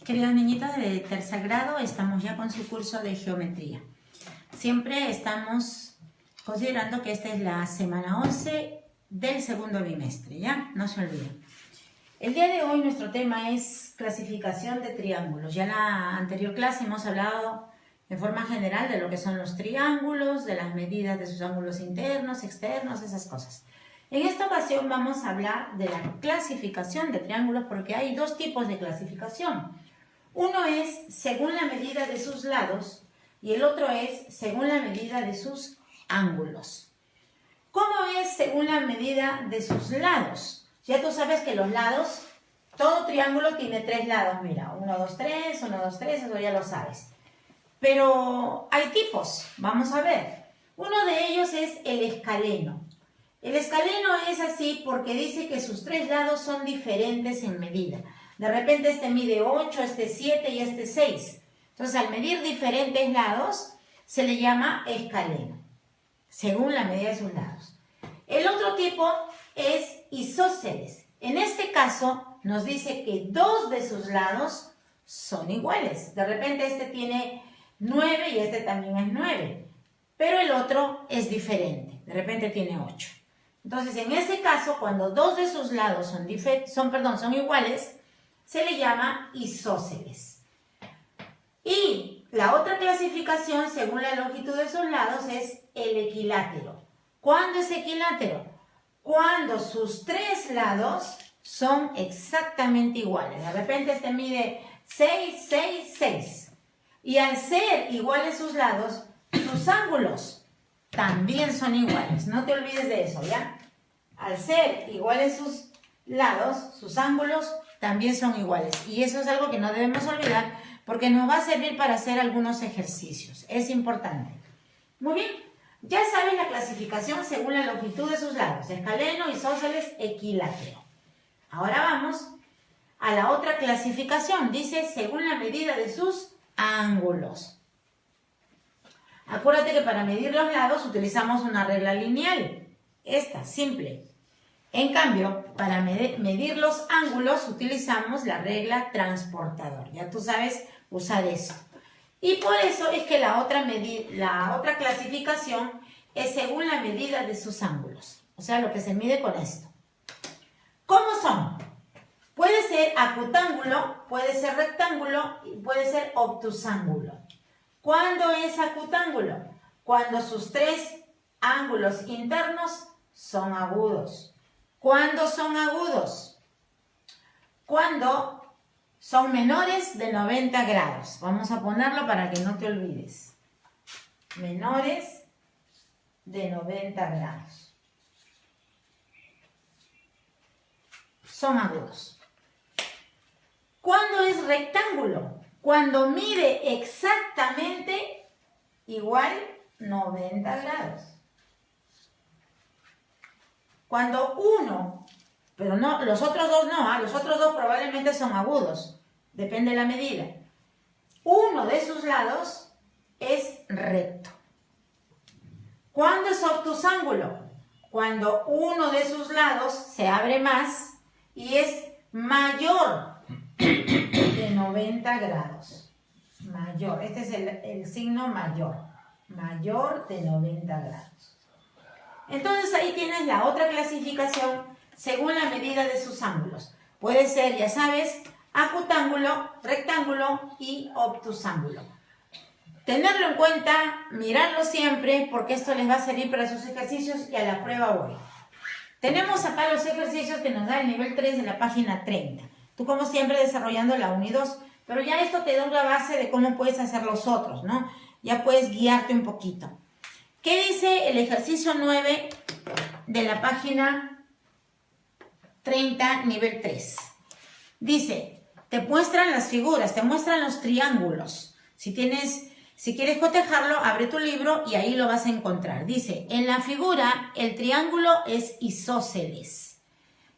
Queridos niñitos de tercer grado, estamos ya con su curso de geometría. Siempre estamos considerando que esta es la semana 11 del segundo bimestre, ¿ya? No se olviden. El día de hoy nuestro tema es clasificación de triángulos. Ya en la anterior clase hemos hablado de forma general de lo que son los triángulos, de las medidas de sus ángulos internos, externos, esas cosas. En esta ocasión vamos a hablar de la clasificación de triángulos porque hay dos tipos de clasificación. Uno es según la medida de sus lados y el otro es según la medida de sus ángulos. ¿Cómo es según la medida de sus lados? Ya tú sabes que los lados, todo triángulo tiene tres lados. Mira, 1, 2, 3, 1, 2, 3, eso ya lo sabes. Pero hay tipos, vamos a ver. Uno de ellos es el escaleno. El escaleno es así porque dice que sus tres lados son diferentes en medida. De repente este mide 8, este 7 y este 6. Entonces al medir diferentes lados se le llama escaleno, según la medida de sus lados. El otro tipo es isósceles. En este caso nos dice que dos de sus lados son iguales. De repente este tiene 9 y este también es 9. Pero el otro es diferente. De repente tiene 8. Entonces en ese caso, cuando dos de sus lados son iguales, se le llama isósceles. Y la otra clasificación, según la longitud de sus lados, es el equilátero. ¿Cuándo es equilátero? Cuando sus tres lados son exactamente iguales. De repente este mide 6, 6, 6. Y al ser iguales sus lados, sus ángulos también son iguales. No te olvides de eso, ¿ya? Al ser iguales sus lados, sus ángulos también son iguales. Y eso es algo que no debemos olvidar porque nos va a servir para hacer algunos ejercicios. Es importante. Muy bien. Ya sabes la clasificación según la longitud de sus lados. Escaleno, isósceles, equilátero. Ahora vamos a la otra clasificación. Dice según la medida de sus ángulos. Acuérdate que para medir los lados utilizamos una regla lineal. Esta, simple. En cambio, para medir los ángulos utilizamos la regla transportador. Ya tú sabes usar eso. Y por eso es que la otra clasificación es según la medida de sus ángulos. O sea, lo que se mide con esto. ¿Cómo son? Puede ser acutángulo, puede ser rectángulo y puede ser obtusángulo. ¿Cuándo es acutángulo? Cuando sus tres ángulos internos son agudos. ¿Cuándo son agudos? Cuando son menores de 90 grados. Vamos a ponerlo para que no te olvides. Menores de 90 grados. Son agudos. ¿Cuándo es rectángulo? Cuando mide exactamente igual 90 grados. Cuando uno, pero no, los otros dos no, los otros dos probablemente son agudos, depende de la medida. Uno de sus lados es recto. ¿Cuándo es obtusángulo? Cuando uno de sus lados se abre más y es mayor de 90 grados. Mayor, este es el signo mayor. Mayor de 90 grados. Entonces ahí tienes la otra clasificación según la medida de sus ángulos. Puede ser, ya sabes, acutángulo, rectángulo y obtusángulo. Tenerlo en cuenta, mirarlo siempre, porque esto les va a servir para sus ejercicios y a la prueba hoy. Tenemos acá los ejercicios que nos da el nivel 3 de la página 30. Tú como siempre desarrollando la 1 y 2, pero ya esto te da una base de cómo puedes hacer los otros, ¿no? Ya puedes guiarte un poquito. ¿Qué dice el ejercicio 9 de la página 30, nivel 3? Dice, te muestran las figuras, te muestran los triángulos. Si quieres cotejarlo, abre tu libro y ahí lo vas a encontrar. Dice, en la figura el triángulo es isósceles.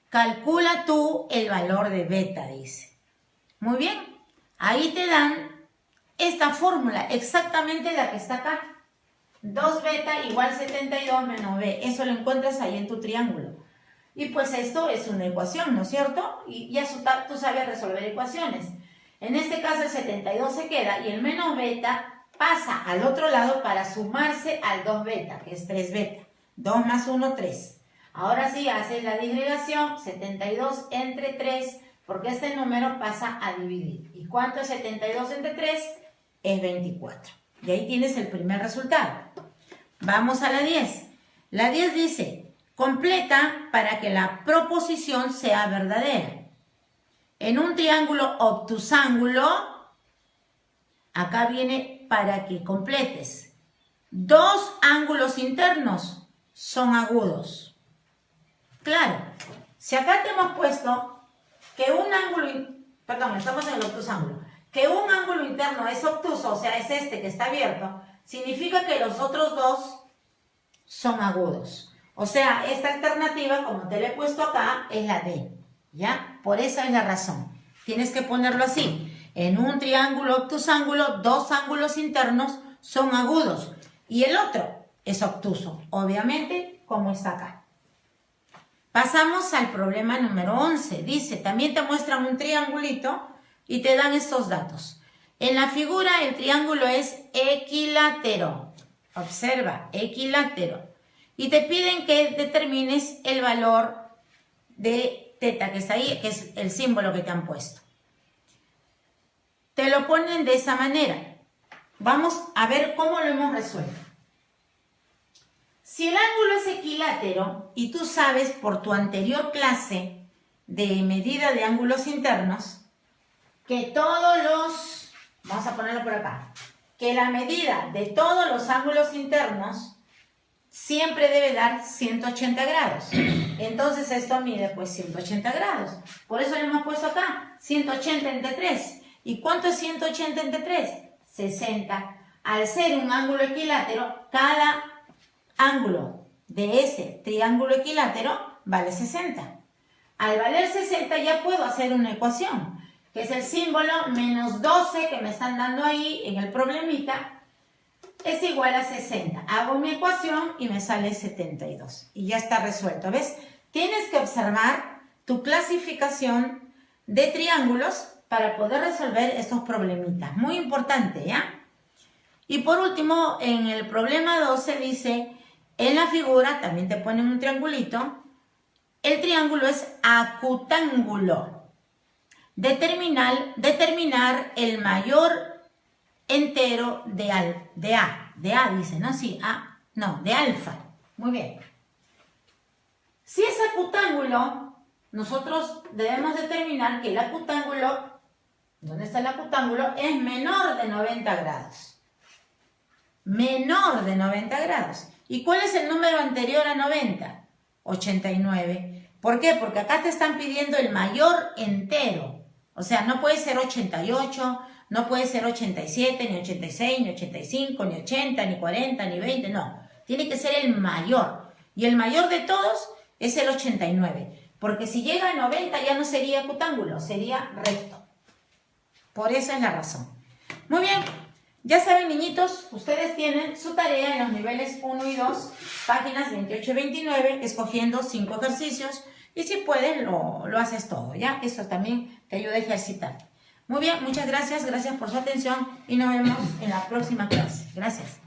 Calcula tú el valor de beta, dice. Muy bien, ahí te dan esta fórmula, exactamente la que está acá. 2 beta igual 72 menos b. Eso lo encuentras ahí en tu triángulo. Y pues esto es una ecuación, ¿no es cierto? Y ya tú sabes resolver ecuaciones. En este caso el 72 se queda y el menos beta pasa al otro lado para sumarse al 2 beta, que es 3 beta. 2 más 1, 3. Ahora sí, haces la disgregación, 72 entre 3, porque este número pasa a dividir. ¿Y cuánto es 72 entre 3? Es 24. Y ahí tienes el primer resultado. Vamos a la 10. La 10 dice, completa para que la proposición sea verdadera. En un triángulo obtusángulo, acá viene para que completes. 2 ángulos internos son agudos. Claro, si acá te hemos puesto que un ángulo, perdón, estamos en el obtusángulo, que un ángulo interno es obtuso, o sea, es este que está abierto, significa que los otros dos son agudos. O sea, esta alternativa, como te la he puesto acá, es la D. ¿Ya? Por esa es la razón. Tienes que ponerlo así. En un triángulo obtusángulo, 2 ángulos internos son agudos. Y el otro es obtuso. Obviamente, como está acá. Pasamos al problema número 11. Dice, también te muestran un triangulito y te dan estos datos. En la figura el triángulo es equilátero. Observa, equilátero. Y te piden que determines el valor de teta que está ahí, que es el símbolo que te han puesto. Te lo ponen de esa manera. Vamos a ver cómo lo hemos resuelto. Si el ángulo es equilátero y tú sabes por tu anterior clase de medida de ángulos internos que todos los, vamos a ponerlo por acá, que la medida de todos los ángulos internos siempre debe dar 180 grados. Entonces esto mide pues 180 grados. Por eso le hemos puesto acá 180 entre 3. ¿Y cuánto es 180 entre 3? 60. Al ser un ángulo equilátero, cada ángulo de ese triángulo equilátero vale 60. Al valer 60 ya puedo hacer una ecuación, que es el símbolo menos 12 que me están dando ahí en el problemita, es igual a 60. Hago mi ecuación y me sale 72. Y ya está resuelto, ¿ves? Tienes que observar tu clasificación de triángulos para poder resolver estos problemitas. Muy importante, ¿ya? Y por último, en el problema 12 dice, en la figura, también te ponen un triangulito, el triángulo es acutángulo. Determinar el mayor entero de A dice, ¿no? Sí, A, no, de alfa. Muy bien. Si es acutángulo, nosotros debemos determinar que el acutángulo, ¿dónde está el acutángulo? Es menor de 90 grados. Menor de 90 grados. ¿Y cuál es el número anterior a 90? 89. ¿Por qué? Porque acá te están pidiendo el mayor entero. O sea, no puede ser 88, no puede ser 87, ni 86, ni 85, ni 80, ni 40, ni 20, no. Tiene que ser el mayor. Y el mayor de todos es el 89. Porque si llega a 90 ya no sería acutángulo, sería recto. Por eso es la razón. Muy bien. Ya saben, niñitos, ustedes tienen su tarea en los niveles 1 y 2, páginas 28 y 29, escogiendo 5 ejercicios. Y si puedes, lo haces todo, ¿ya? Eso también te ayuda a ejercitar. Muy bien, muchas gracias. Gracias por su atención y nos vemos en la próxima clase. Gracias.